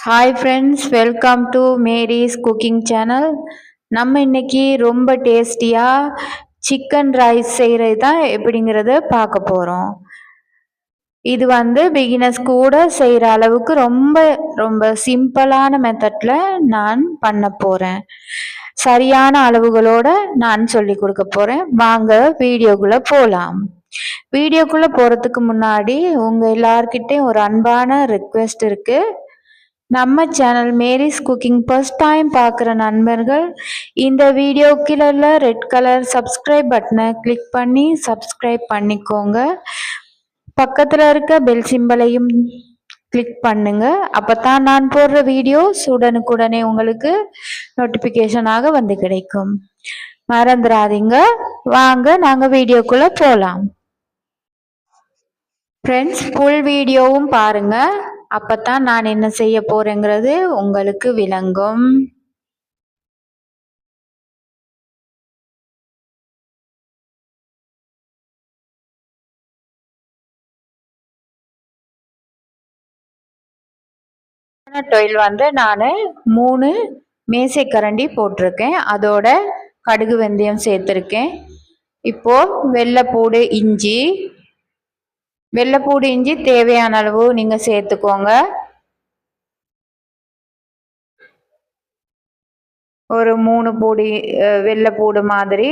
Hi friends, welcome to Mary's cooking channel. நம்ம இன்னைக்கு ரொம்ப டேஸ்டியாக சிக்கன் ரைஸ் செய்கிறது தான் எப்படிங்கிறத பார்க்க போகிறோம். இது பிகினர்ஸ் கூட செய்கிற அளவுக்கு ரொம்ப ரொம்ப சிம்பிளான மெத்தடில் நான் பண்ண போகிறேன். சரியான அளவுகளோடு நான் சொல்லி கொடுக்க போகிறேன். வாங்க வீடியோக்குள்ளே போகலாம். வீடியோக்குள்ளே போகிறதுக்கு முன்னாடி உங்கள் எல்லார்கிட்டையும் ஒரு அன்பான ரெக்வெஸ்ட் இருக்குது. நம்ம channel Mary's cooking first time பார்க்குற நண்பர்கள் இந்த வீடியோ கீழே ரெட் கலர் சப்ஸ்கிரைப் பட்டனை கிளிக் பண்ணி சப்ஸ்கிரைப் பண்ணிக்கோங்க. பக்கத்தில் இருக்க பெல் சிம்பலையும் கிளிக் பண்ணுங்க. அப்போ தான் நான் போடுற வீடியோஸ் உடனுக்குடனே உங்களுக்கு நோட்டிஃபிகேஷனாக வந்து கிடைக்கும். மறந்துடாதீங்க. வாங்க நாங்கள் வீடியோக்குள்ளே போகலாம். ஃப்ரெண்ட்ஸ், ஃபுல் வீடியோவும் பாருங்கள். அப்பத்தான் நான் என்ன செய்ய போறேங்கிறது உங்களுக்கு விளங்கும். டொயில் நான் 3 மேசைக்கரண்டி போட்டிருக்கேன். அதோட கடுகு வெந்தயம் சேர்த்துருக்கேன். இப்போ வெள்ளைப்பூடு இஞ்சி தேவையான அளவு நீங்க சேர்த்துக்கோங்க. ஒரு 3 பூடி வெள்ளைப்பூடு மாதிரி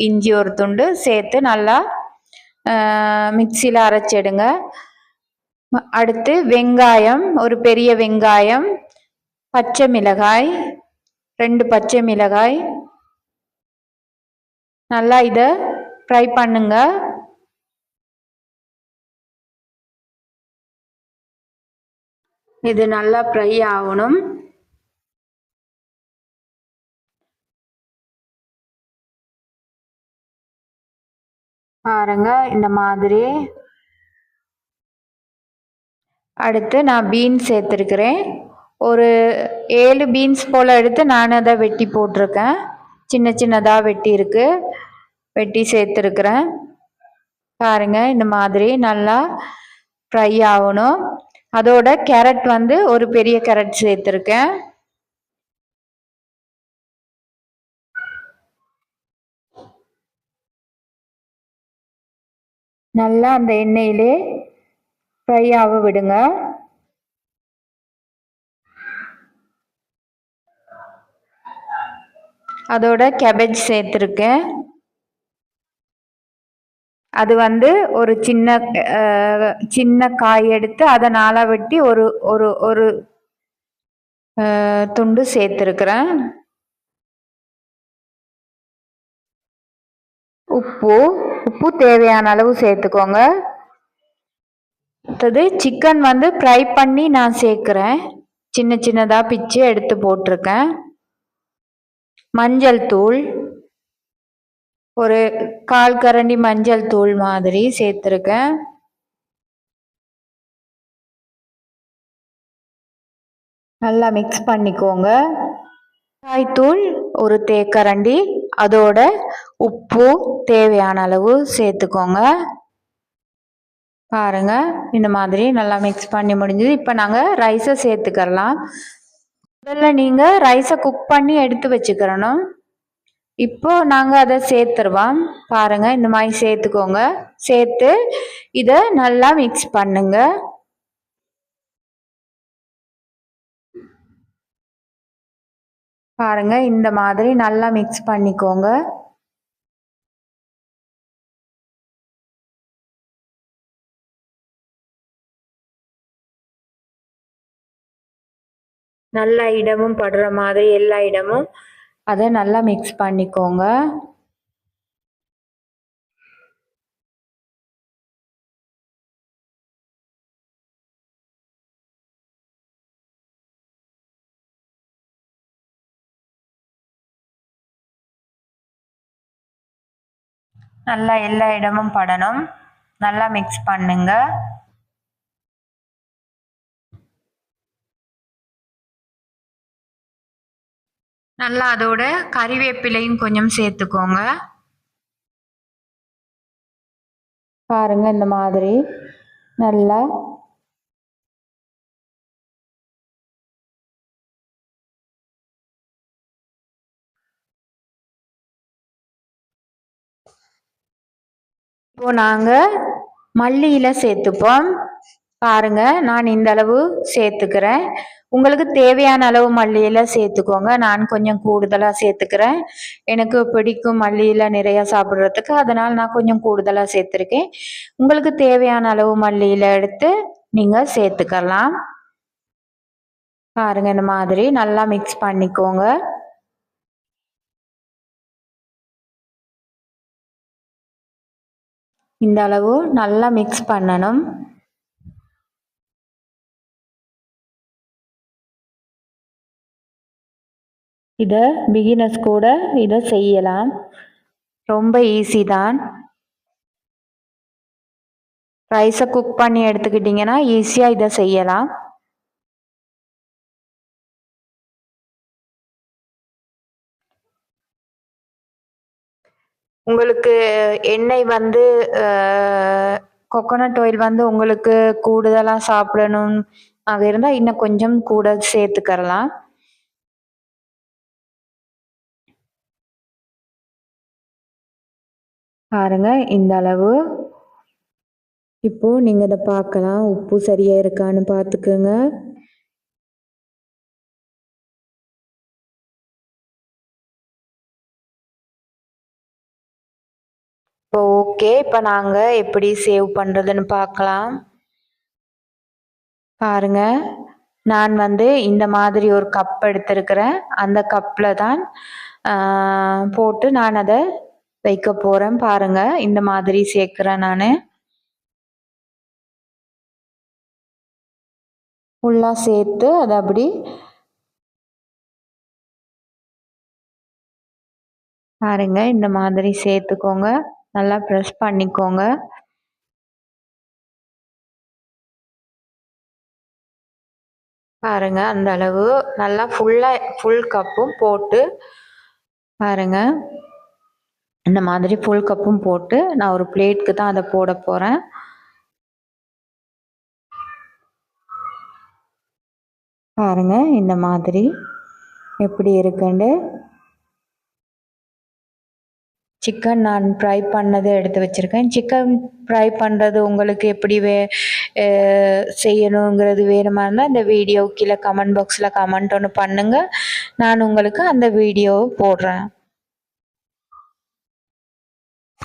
இஞ்சி ஒரு துண்டு சேர்த்து நல்லா மிக்சியில் அரைச்சிடுங்க. அடுத்து வெங்காயம், ஒரு பெரிய வெங்காயம், பச்சை மிளகாய் 2 பச்சை மிளகாய், நல்லா இதை ஃப்ரை பண்ணுங்க. இது நல்லா ஃப்ரை ஆகணும். பாருங்க இந்த மாதிரி. அடுத்து நான் பீன்ஸ் சேர்த்துருக்கிறேன். ஒரு 7 பீன்ஸ் போல் எடுத்து நான் அதை வெட்டி போட்டிருக்கேன். சின்ன சின்னதாக வெட்டி சேர்த்துருக்குறேன். பாருங்க இந்த மாதிரி நல்லா ஃப்ரை ஆகணும். அதோட கேரட் ஒரு பெரிய கேரட் சேர்த்துருக்கேன். நல்லா அந்த எண்ணெயிலே ஃப்ரை ஆக விடுங்க. அதோட கேபேஜ் சேர்த்துருக்கேன். அது ஒரு சின்ன காய் எடுத்து அதை நாளாக வெட்டி ஒரு ஒரு ஒரு துண்டு சேர்த்துருக்குறேன். உப்பு தேவையான அளவு சேர்த்துக்கோங்க. அடுத்தது சிக்கன் ஃப்ரை பண்ணி நான் சேர்க்குறேன். சின்ன சின்னதாக பிச்சு எடுத்து போட்டிருக்கேன். மஞ்சள் தூள் ஒரு 1/4 கரண்டி மஞ்சள் தூள் மாதிரி சேர்த்துருக்கேன். நல்லா மிக்ஸ் பண்ணிக்கோங்க. காய்த்தூள் ஒரு தேக்கரண்டி, அதோட உப்பு தேவையான அளவு சேர்த்துக்கோங்க. பாருங்க இந்த மாதிரி நல்லா மிக்ஸ் பண்ணி முடிஞ்சது. இப்போ நாங்கள் ரைஸை சேர்த்துக்கலாம். முதல்ல நீங்கள் ரைஸை குக் பண்ணி எடுத்து வச்சுக்கிறணும். இப்போ நாங்கள் அதை சேர்த்துருவோம். பாருங்க இந்த மாதிரி சேர்த்துக்கோங்க. சேர்த்து இதை நல்லா மிக்ஸ் பண்ணுங்க. பாருங்க இந்த மாதிரி நல்லா மிக்ஸ் பண்ணிக்கோங்க. நல்ல இடமும் படுற மாதிரி எல்லா இடமும் அதை நல்லா மிக்ஸ் பண்ணிக்கோங்க. நல்லா எல்லா இடமும் படணும். நல்லா மிக்ஸ் பண்ணுங்க. நல்லா அதோட கறிவேப்பிலையும் கொஞ்சம் சேர்த்துக்கோங்க. பாருங்க இந்த மாதிரி நல்லா இப்போ நாங்கள் மல்லி இலை சேர்த்துப்போம். பாருங்க, நான் இந்த அளவு சேர்த்துக்கிறேன். உங்களுக்கு தேவையான அளவு மல்லி இலை சேர்த்துக்கோங்க. நான் கொஞ்சம் கூடுதலாக சேர்த்துக்கிறேன். எனக்கு பிடிக்கும் மல்லி இலை நிறையா சாப்பிட்றதுக்கு, அதனால் நான் கொஞ்சம் கூடுதலாக சேர்த்துருக்கேன். உங்களுக்கு தேவையான அளவு மல்லி இலை எடுத்து நீங்கள் சேர்த்துக்கலாம். பாருங்க, இந்த மாதிரி நல்லா மிக்ஸ் பண்ணிக்கோங்க. இந்த அளவு நல்லா மிக்ஸ் பண்ணணும். இதை பிகினர்ஸ் கூட இதை செய்யலாம். ரொம்ப ஈஸி தான். ரைஸை குக் பண்ணி எடுத்துக்கிட்டிங்கன்னா ஈஸியாக இதை செய்யலாம். உங்களுக்கு எண்ணெய் வந்து கோகோனட் ஆயில் வந்து உங்களுக்கு கூடுதலாக சாப்பிடணும் அது இருந்தால் இன்னும் கொஞ்சம் கூட சேர்த்துக்கறலாம். பாருங்க, இந்த அளவு. இப்போ நீங்க இதை பார்க்கலாம், உப்பு சரியா இருக்கான்னு பார்த்துக்குங்க. இப்போ ஓகே. இப்போ நாங்கள் எப்படி சேவ் பண்ணுறதுன்னு பார்க்கலாம். பாருங்க, நான் வந்து இந்த மாதிரி ஒரு கப் எடுத்திருக்கிறேன். அந்த கப்பில் தான் போட்டு நான் அதை வைக்க போகிறேன். பாருங்க, இந்த மாதிரி சேர்க்குறேன் நான். ஃபுல்லாக சேர்த்து அதை அப்படி பாருங்க, இந்த மாதிரி சேர்த்துக்கோங்க. நல்லா ப்ரெஸ் பண்ணிக்கோங்க. பாருங்க, அந்த அளவு நல்லா ஃபுல் கப்பும் போட்டு பாருங்க, இந்த மாதிரி ஃபுல் கப்பும் போட்டு நான் ஒரு பிளேட்க்கு தான் அதை போட போகிறேன். பாருங்க, இந்த மாதிரி எப்படி இருக்குன்னு. சிக்கன் நான் ஃப்ரை பண்ணதை எடுத்து வச்சுருக்கேன். சிக்கன் ஃப்ரை பண்ணுறது உங்களுக்கு எப்படி செய்யணுங்கிறது வேணுமா இருந்தால் இந்த வீடியோ கீழே கமெண்ட் பாக்ஸில் கமெண்ட் ஒன்று பண்ணுங்கள். நான் உங்களுக்கு அந்த வீடியோவை போடுறேன்.